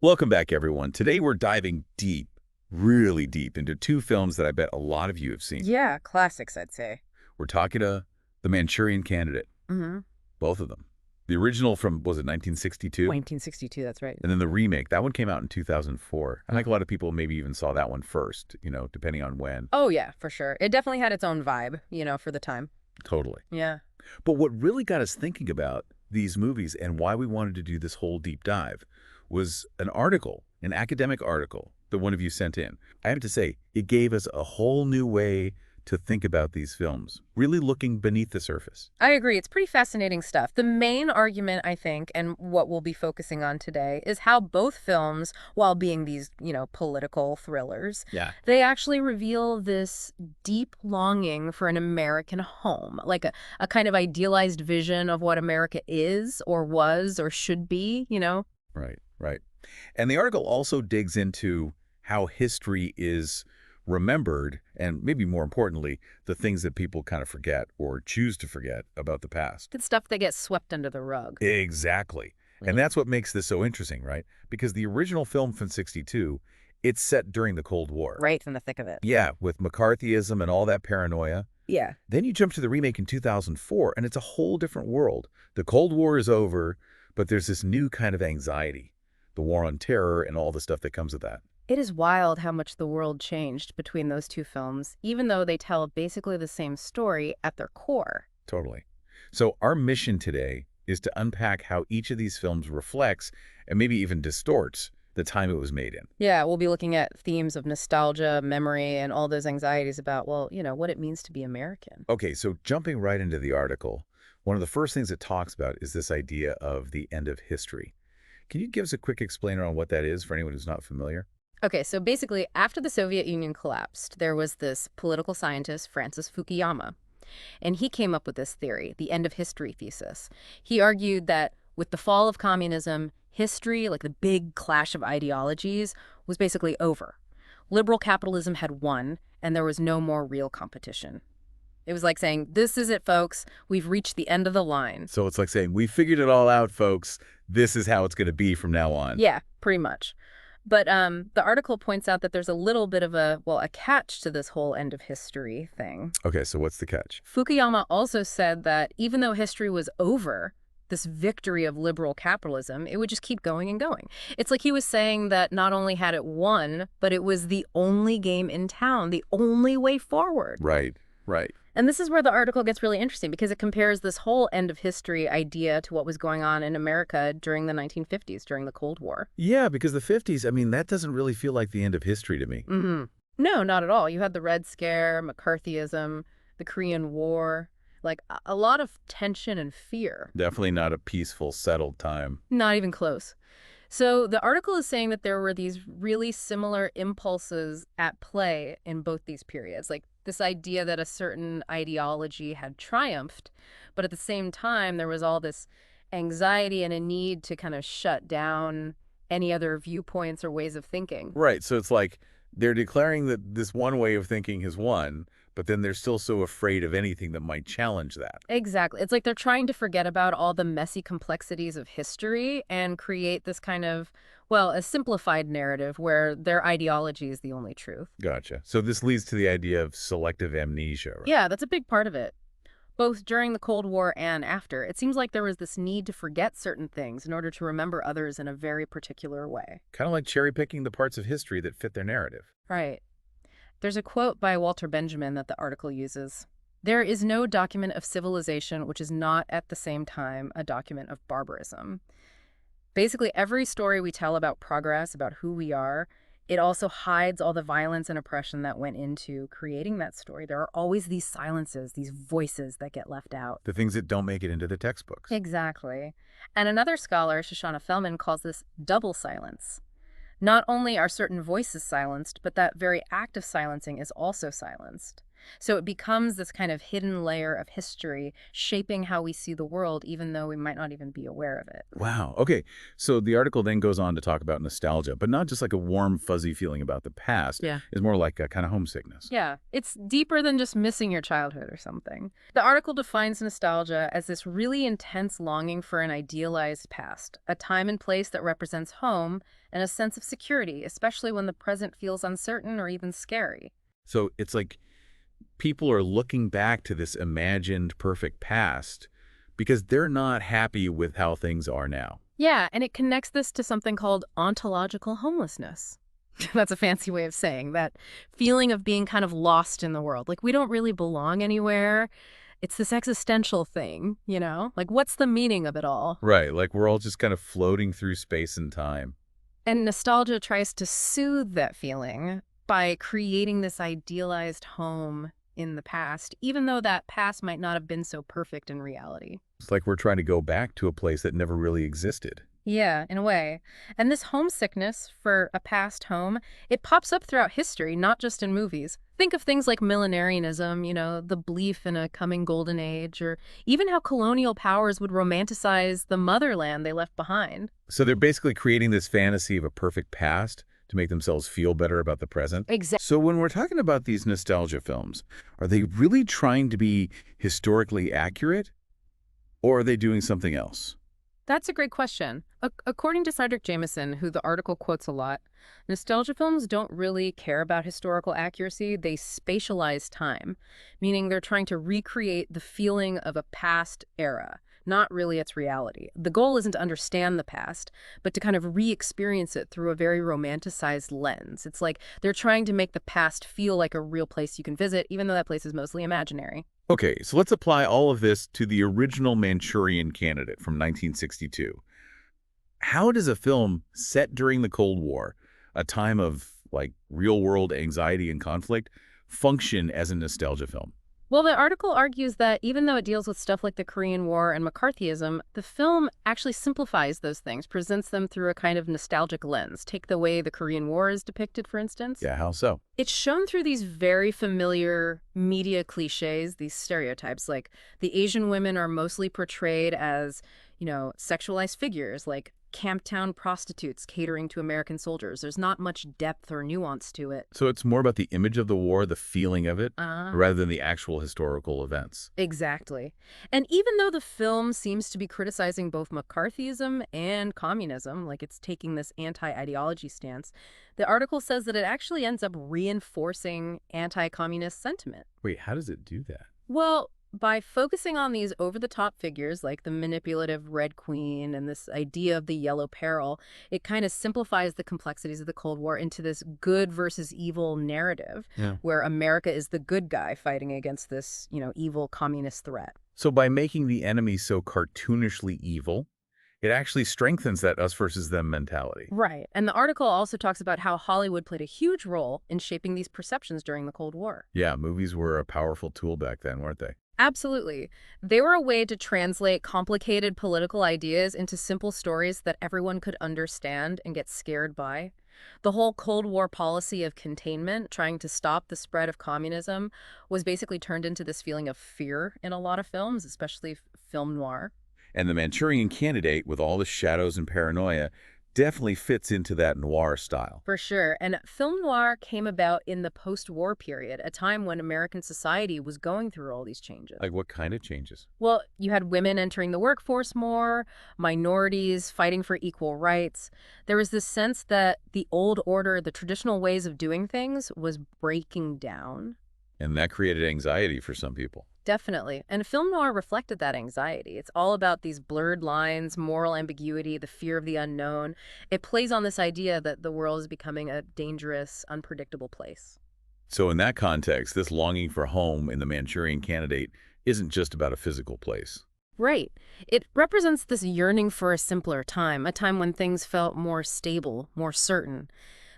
Welcome back, everyone. Today we're diving deep, really deep, into two films that I bet a lot of you have seen. Yeah, classics, I'd say. We're talking to The Manchurian Candidate, Mm-hmm. both of them. The original from, was it 1962? 1962, that's right. And then the remake, that one came out in 2004. I Mm. think a lot of people maybe even saw that one first, depending on when. Oh, yeah, for sure. It definitely had its own vibe, for the time. Totally. Yeah. But what really got us thinking about these movies and why we wanted to do this whole deep dive was an article, an academic article that one of you sent in. I have to say, it gave us a whole new way to think about these films, really looking beneath the surface. I agree. It's pretty fascinating stuff. The main argument, I think, and what we'll be focusing on today, is how both films, while being these, political thrillers, Yeah. they actually reveal this deep longing for an American home, like a kind of idealized vision of what America is or was or should be. Right, right. And the article also digs into how history is remembered and maybe more importantly, the things that people kind of forget or choose to forget about the past. It's stuff that gets swept under the rug. Exactly. And that's what makes this so interesting, right? Because the original film from 62, it's set during the Cold War. Right in the thick of it. Yeah, with McCarthyism and all that paranoia. Yeah. Then you jump to the remake in 2004, and it's a whole different world. The Cold War is over, but there's this new kind of anxiety, the war on terror and all the stuff that comes with that. It is wild how much the world changed between those two films, even though they tell basically the same story at their core. Totally. So our mission today is to unpack how each of these films reflects and maybe even distorts the time it was made in. Yeah, we'll be looking at themes of nostalgia, memory, and all those anxieties about, well, what it means to be American. Okay, so jumping right into the article, one of the first things it talks about is this idea of the end of history. Can you give us a quick explainer on what that is for anyone who's not familiar? Okay, so basically, after the Soviet Union collapsed, there was this political scientist, Francis Fukuyama, and he came up with this theory, the end of history thesis. He argued that with the fall of communism, history, like the big clash of ideologies, was basically over. Liberal capitalism had won, and there was no more real competition. It was like saying, this is it, folks. We've reached the end of the line. So it's like saying, we figured it all out, folks. This is how it's going to be from now on. Yeah, pretty much. But the article points out that there's a little bit of a catch to this whole end of history thing. Okay, so what's the catch? Fukuyama also said that even though history was over, this victory of liberal capitalism, it would just keep going and going. It's like he was saying that not only had it won, but it was the only game in town, the only way forward. Right, right. And this is where the article gets really interesting because it compares this whole end of history idea to what was going on in America during the 1950s, during the Cold War. Yeah, because the 50s, I mean, that doesn't really feel like the end of history to me. Mm-hmm. No, not at all. You had the Red Scare, McCarthyism, the Korean War, like a lot of tension and fear. Definitely not a peaceful, settled time. Not even close. So the article is saying that there were these really similar impulses at play in both these periods, like this idea that a certain ideology had triumphed, but at the same time, there was all this anxiety and a need to kind of shut down any other viewpoints or ways of thinking. Right, so it's like they're declaring that this one way of thinking has won, but then they're still so afraid of anything that might challenge that. Exactly. It's like they're trying to forget about all the messy complexities of history and create this kind of, a simplified narrative where their ideology is the only truth. Gotcha. So this leads to the idea of selective amnesia, right? Yeah, that's a big part of it. Both during the Cold War and after, it seems like there was this need to forget certain things in order to remember others in a very particular way. Kind of like cherry-picking the parts of history that fit their narrative. Right. There's a quote by Walter Benjamin that the article uses. There is no document of civilization which is not at the same time a document of barbarism. Basically, every story we tell about progress, about who we are, it also hides all the violence and oppression that went into creating that story. There are always these silences, these voices that get left out. The things that don't make it into the textbooks. Exactly. And another scholar, Shoshana Fellman, calls this double silence. Not only are certain voices silenced, but that very act of silencing is also silenced. So it becomes this kind of hidden layer of history shaping how we see the world, even though we might not even be aware of it. Wow. Okay. So the article then goes on to talk about nostalgia, but not just like a warm, fuzzy feeling about the past. Yeah. It's more like a kind of homesickness. Yeah, it's deeper than just missing your childhood or something. The article defines nostalgia as this really intense longing for an idealized past, a time and place that represents home and a sense of security, especially when the present feels uncertain or even scary. So it's like people are looking back to this imagined perfect past because they're not happy with how things are now. Yeah, and it connects this to something called ontological homelessness. That's a fancy way of saying that feeling of being kind of lost in the world. Like we don't really belong anywhere. It's this existential thing, you know? Like what's the meaning of it all? Right. Like we're all just kind of floating through space and time. And nostalgia tries to soothe that feeling by creating this idealized home in the past, even though that past might not have been so perfect in reality. It's like we're trying to go back to a place that never really existed. Yeah, in a way. And this homesickness for a past home, it pops up throughout history, not just in movies. Think of things like millenarianism, the belief in a coming golden age, or even how colonial powers would romanticize the motherland they left behind. So they're basically creating this fantasy of a perfect past to make themselves feel better about the present. Exactly. So when we're talking about these nostalgia films, are they really trying to be historically accurate, or are they doing something else? That's a great question. According to Cedric Jameson, who the article quotes a lot, nostalgia films don't really care about historical accuracy. They spatialize time, meaning they're trying to recreate the feeling of a past era, not really its reality. The goal isn't to understand the past, but to kind of re-experience it through a very romanticized lens. It's like they're trying to make the past feel like a real place you can visit, even though that place is mostly imaginary. Okay, so let's apply all of this to the original Manchurian Candidate from 1962. How does a film set during the Cold War, a time of like real-world anxiety and conflict, function as a nostalgia film? Well, the article argues that even though it deals with stuff like the Korean War and McCarthyism, the film actually simplifies those things, presents them through a kind of nostalgic lens. Take the way the Korean War is depicted, for instance. Yeah, how so? It's shown through these very familiar media cliches, these stereotypes, like the Asian women are mostly portrayed as, sexualized figures, like Camptown prostitutes catering to American soldiers. There's not much depth or nuance to it. So it's more about the image of the war, the feeling of it, rather than the actual historical events. Exactly. And even though the film seems to be criticizing both McCarthyism and communism, like it's taking this anti-ideology stance, the article says that it actually ends up reinforcing anti-communist sentiment. Wait, how does it do that? Well, by focusing on these over-the-top figures like the manipulative Red Queen and this idea of the Yellow Peril, it kind of simplifies the complexities of the Cold War into this good versus evil narrative where America is the good guy fighting against this, evil communist threat. So by making the enemy so cartoonishly evil, it actually strengthens that us versus them mentality. Right. And the article also talks about how Hollywood played a huge role in shaping these perceptions during the Cold War. Yeah, movies were a powerful tool back then, weren't they? Absolutely. They were a way to translate complicated political ideas into simple stories that everyone could understand and get scared by. The whole Cold War policy of containment, trying to stop the spread of communism, was basically turned into this feeling of fear in a lot of films, especially film noir. And the Manchurian Candidate, with all the shadows and paranoia, definitely fits into that noir style. For sure. And film noir came about in the post-war period, a time when American society was going through all these changes. Like what kind of changes? Well, you had women entering the workforce more, minorities fighting for equal rights. There was this sense that the old order, the traditional ways of doing things, was breaking down. And that created anxiety for some people. Definitely. And film noir reflected that anxiety. It's all about these blurred lines, moral ambiguity, the fear of the unknown. It plays on this idea that the world is becoming a dangerous, unpredictable place. So in that context, this longing for home in the Manchurian Candidate isn't just about a physical place. Right. It represents this yearning for a simpler time, a time when things felt more stable, more certain.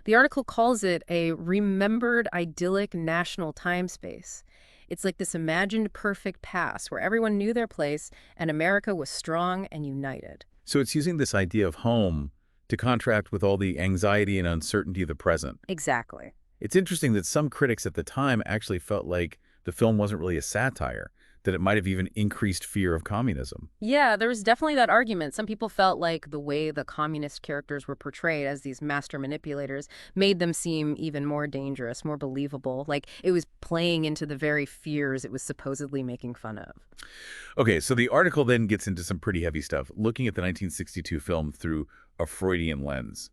The article calls it a remembered idyllic national time space. It's like this imagined perfect past where everyone knew their place and America was strong and united. So it's using this idea of home to contrast with all the anxiety and uncertainty of the present. Exactly. It's interesting that some critics at the time actually felt like the film wasn't really a satire, that it might have even increased fear of communism. Yeah, there was definitely that argument. Some people felt like the way the communist characters were portrayed as these master manipulators made them seem even more dangerous, more believable. Like it was playing into the very fears it was supposedly making fun of. Okay, so the article then gets into some pretty heavy stuff, looking at the 1962 film through a Freudian lens.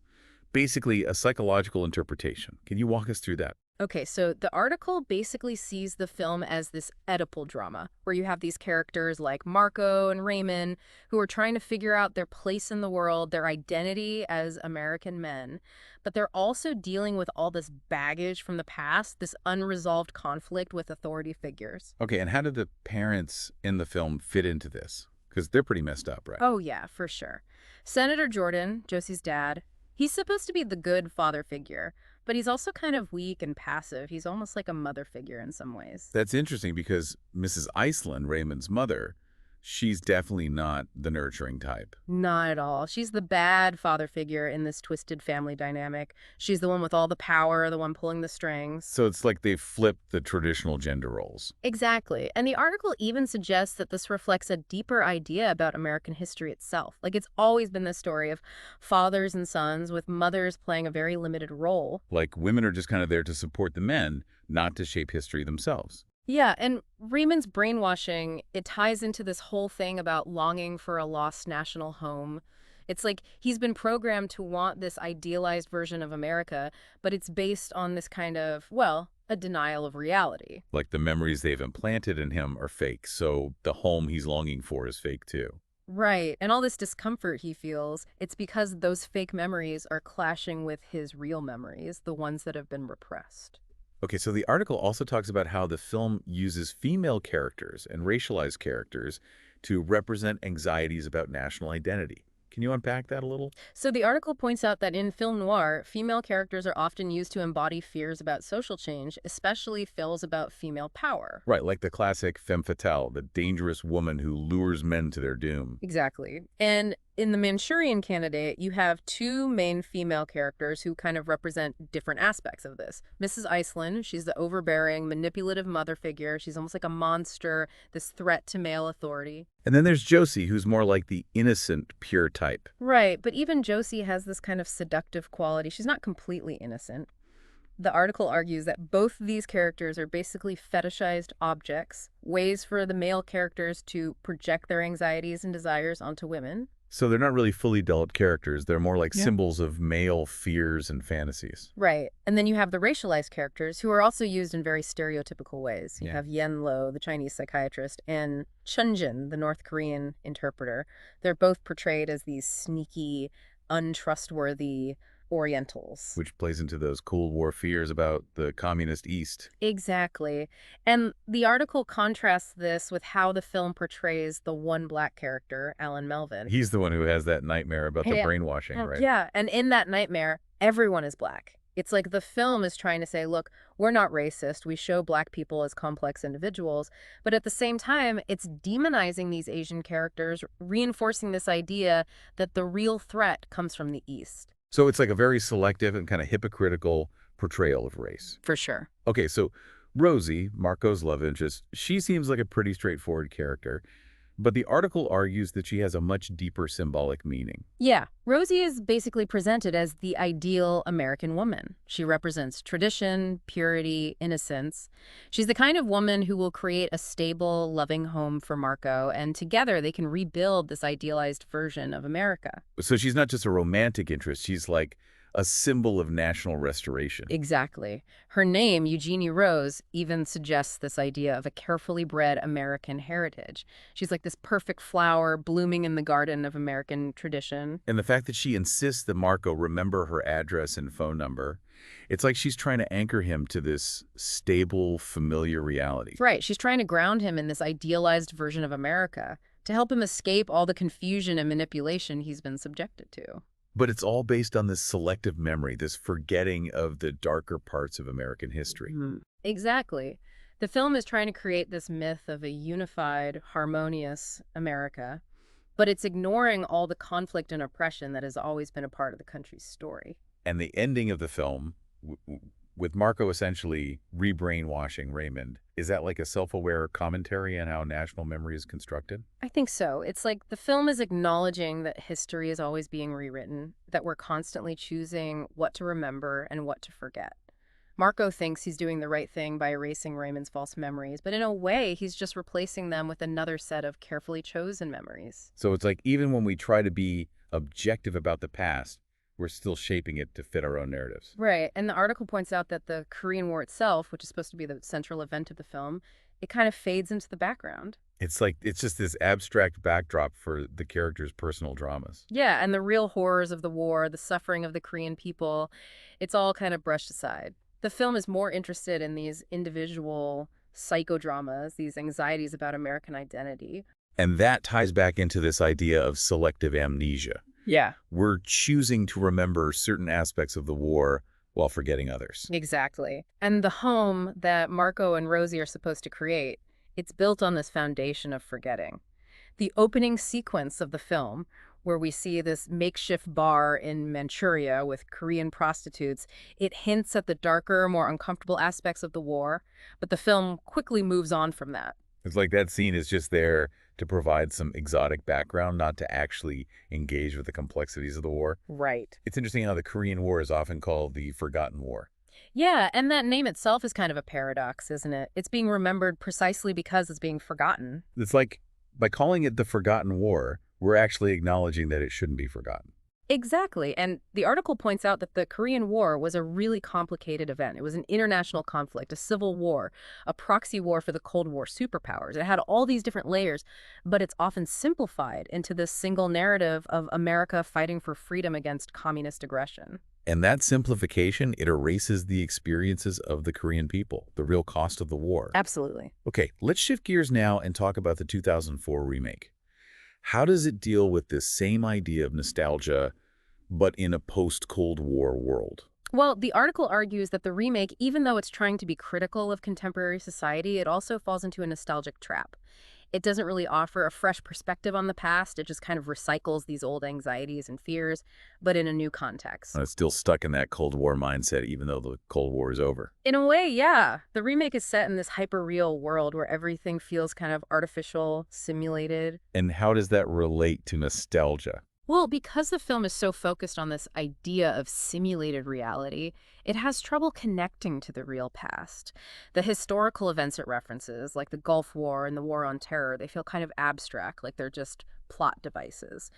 Basically, a psychological interpretation. Can you walk us through that? Okay, so the article basically sees the film as this Oedipal drama, where you have these characters like Marco and Raymond who are trying to figure out their place in the world, their identity as American men, but they're also dealing with all this baggage from the past, this unresolved conflict with authority figures. Okay, and how did the parents in the film fit into this? Because they're pretty messed up, right? Oh, yeah, for sure. Senator Jordan, Josie's dad, he's supposed to be the good father figure, but he's also kind of weak and passive. He's almost like a mother figure in some ways. That's interesting because Mrs. Iceland, Raymond's mother, she's definitely not the nurturing type. Not at all. She's the bad father figure in this twisted family dynamic. She's the one with all the power, the one pulling the strings. So it's like they flipped the traditional gender roles. Exactly. And the article even suggests that this reflects a deeper idea about American history itself. Like it's always been this story of fathers and sons with mothers playing a very limited role. Like women are just kind of there to support the men, not to shape history themselves. Yeah, and Raymond's brainwashing, it ties into this whole thing about longing for a lost national home. It's like he's been programmed to want this idealized version of America, but it's based on this kind of, well, a denial of reality. Like the memories they've implanted in him are fake, so the home he's longing for is fake too. Right, and all this discomfort he feels, it's because those fake memories are clashing with his real memories, the ones that have been repressed. Okay, so the article also talks about how the film uses female characters and racialized characters to represent anxieties about national identity. Can you unpack that a little? So the article points out that in film noir, female characters are often used to embody fears about social change, especially feels about female power. Right, like the classic femme fatale, the dangerous woman who lures men to their doom. Exactly. And in the Manchurian Candidate, you have two main female characters who kind of represent different aspects of this. Mrs. Iceland, she's the overbearing, manipulative mother figure. She's almost like a monster, this threat to male authority. And then there's Josie, who's more like the innocent, pure type. Right, but even Josie has this kind of seductive quality. She's not completely innocent. The article argues that both these characters are basically fetishized objects, ways for the male characters to project their anxieties and desires onto women. So they're not really fully developed characters. They're more like Yeah. symbols of male fears and fantasies. Right. And then you have the racialized characters who are also used in very stereotypical ways. You Yeah. have Yen Lo, the Chinese psychiatrist, and Chunjin, the North Korean interpreter. They're both portrayed as these sneaky, untrustworthy Orientals. Which plays into those Cold War fears about the communist East. Exactly. And the article contrasts this with how the film portrays the one black character, Alan Melvin. He's the one who has that nightmare about the Yeah. brainwashing, right? Yeah, and in that nightmare, everyone is black. It's like the film is trying to say, look, we're not racist. We show black people as complex individuals. But at the same time, it's demonizing these Asian characters, reinforcing this idea that the real threat comes from the East. So it's like a very selective and kind of hypocritical portrayal of race. For sure. Okay, so Rosie, Marco's love interest, she seems like a pretty straightforward character, but the article argues that she has a much deeper symbolic meaning. Yeah, Rosie is basically presented as the ideal American woman. She represents tradition, purity, innocence. She's the kind of woman who will create a stable, loving home for Marco, and together they can rebuild this idealized version of America. So she's not just a romantic interest, she's like a symbol of national restoration. Exactly. Her name, Eugenie Rose, even suggests this idea of a carefully bred American heritage. She's like this perfect flower blooming in the garden of American tradition. And the fact that she insists that Marco remember her address and phone number, it's like she's trying to anchor him to this stable, familiar reality. Right. She's trying to ground him in this idealized version of America to help him escape all the confusion and manipulation he's been subjected to. But it's all based on this selective memory, this forgetting of the darker parts of American history. Exactly. The film is trying to create this myth of a unified, harmonious America, but it's ignoring all the conflict and oppression that has always been a part of the country's story. And the ending of the film, with Marco essentially re-brainwashing Raymond. Is that like a self-aware commentary on how national memory is constructed? I think so. It's like the film is acknowledging that history is always being rewritten, that we're constantly choosing what to remember and what to forget. Marco thinks he's doing the right thing by erasing Raymond's false memories, but in a way, he's just replacing them with another set of carefully chosen memories. So it's like even when we try to be objective about the past, we're still shaping it to fit our own narratives. Right, and the article points out that the Korean War itself, which is supposed to be the central event of the film, it kind of fades into the background. It's like it's just this abstract backdrop for the characters' personal dramas. Yeah, and the real horrors of the war, the suffering of the Korean people, it's all kind of brushed aside. The film is more interested in these individual psychodramas, these anxieties about American identity. And that ties back into this idea of selective amnesia. Yeah. We're choosing to remember certain aspects of the war while forgetting others. Exactly. And the home that Marco and Rosie are supposed to create, it's built on this foundation of forgetting. The opening sequence of the film, where we see this makeshift bar in Manchuria with Korean prostitutes, it hints at the darker, more uncomfortable aspects of the war, but the film quickly moves on from that. It's like that scene is just there to provide some exotic background, not to actually engage with the complexities of the war. Right. It's interesting how the Korean War is often called the Forgotten War. Yeah, and that name itself is kind of a paradox, isn't it? It's being remembered precisely because it's being forgotten. It's like by calling it the Forgotten War, we're actually acknowledging that it shouldn't be forgotten. Exactly. And the article points out that the Korean War was a really complicated event. It was an international conflict, a civil war, a proxy war for the Cold War superpowers. It had all these different layers, but it's often simplified into this single narrative of America fighting for freedom against communist aggression. And that simplification, it erases the experiences of the Korean people, the real cost of the war. Absolutely. Okay, let's shift gears now and talk about the 2004 remake. How does it deal with this same idea of nostalgia, but in a post-Cold War world? Well, the article argues that the remake, even though it's trying to be critical of contemporary society, it also falls into a nostalgic trap. It doesn't really offer a fresh perspective on the past. It just kind of recycles these old anxieties and fears, but in a new context. It's still stuck in that Cold War mindset, even though the Cold War is over. In a way, yeah. The remake is set in this hyper-real world where everything feels kind of artificial, simulated. And how does that relate to nostalgia? Well, because the film is so focused on this idea of simulated reality, it has trouble connecting to the real past. The historical events it references, like the Gulf War and the War on Terror, they feel kind of abstract, like they're just plot devices.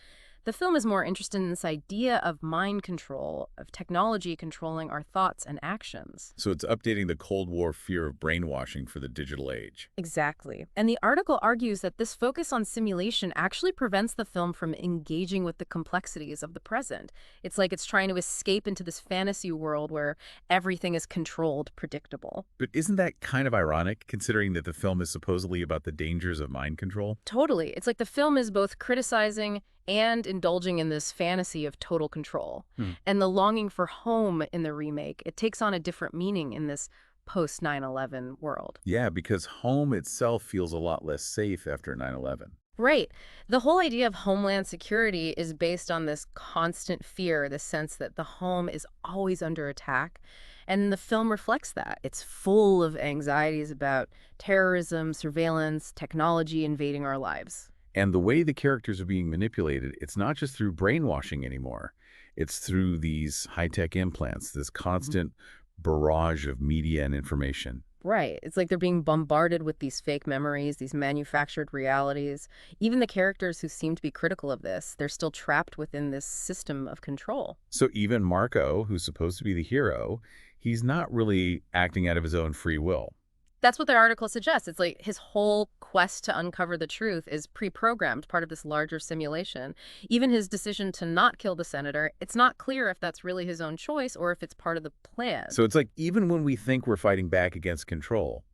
The film is more interested in this idea of mind control, of technology controlling our thoughts and actions. So it's updating the Cold War fear of brainwashing for the digital age. Exactly. And the article argues that this focus on simulation actually prevents the film from engaging with the complexities of the present. It's like it's trying to escape into this fantasy world where everything is controlled, predictable. But isn't that kind of ironic, considering that the film is supposedly about the dangers of mind control? Totally. It's like the film is both criticizing and indulging in this fantasy of total control. And the longing for home in the remake, it takes on a different meaning in this post 9/11 world. Yeah, because home itself feels a lot less safe after 9/11. Right. The whole idea of homeland security is based on this constant fear, the sense that the home is always under attack. And the film reflects that. It's full of anxieties about terrorism, surveillance, technology invading our lives. And the way the characters are being manipulated, it's not just through brainwashing anymore. It's through these high-tech implants, this constant barrage of media and information. Right. It's like they're being bombarded with these fake memories, these manufactured realities. Even the characters who seem to be critical of this, they're still trapped within this system of control. So even Marco, who's supposed to be the hero, he's not really acting out of his own free will. That's what the article suggests. It's like his whole quest to uncover the truth is pre-programmed, part of this larger simulation. Even his decision to not kill the senator, it's not clear if that's really his own choice or if it's part of the plan. So it's like even when we think we're fighting back against control,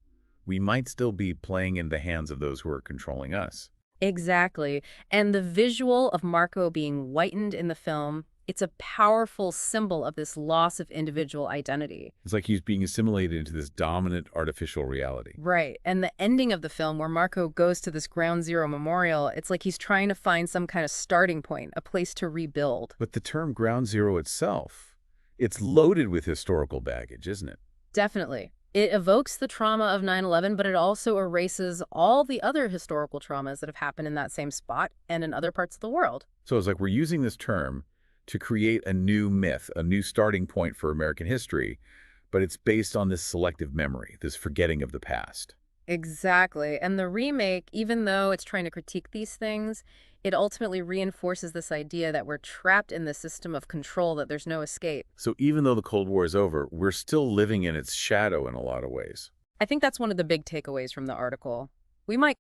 we might still be playing in the hands of those who are controlling us. Exactly. And the visual of Marco being whitened in the film, it's a powerful symbol of this loss of individual identity. It's like he's being assimilated into this dominant artificial reality. Right. And the ending of the film where Marco goes to this Ground Zero memorial, it's like he's trying to find some kind of starting point, a place to rebuild. But the term Ground Zero itself, it's loaded with historical baggage, isn't it? Definitely. It evokes the trauma of 9/11, but it also erases all the other historical traumas that have happened in that same spot and in other parts of the world. So it's like we're using this term to create a new myth, a new starting point for American history, but it's based on this selective memory, this forgetting of the past. Exactly. And the remake, even though it's trying to critique these things, it ultimately reinforces this idea that we're trapped in the system of control, that there's no escape. So even though the Cold War is over, we're still living in its shadow in a lot of ways. I think that's one of the big takeaways from the article. We might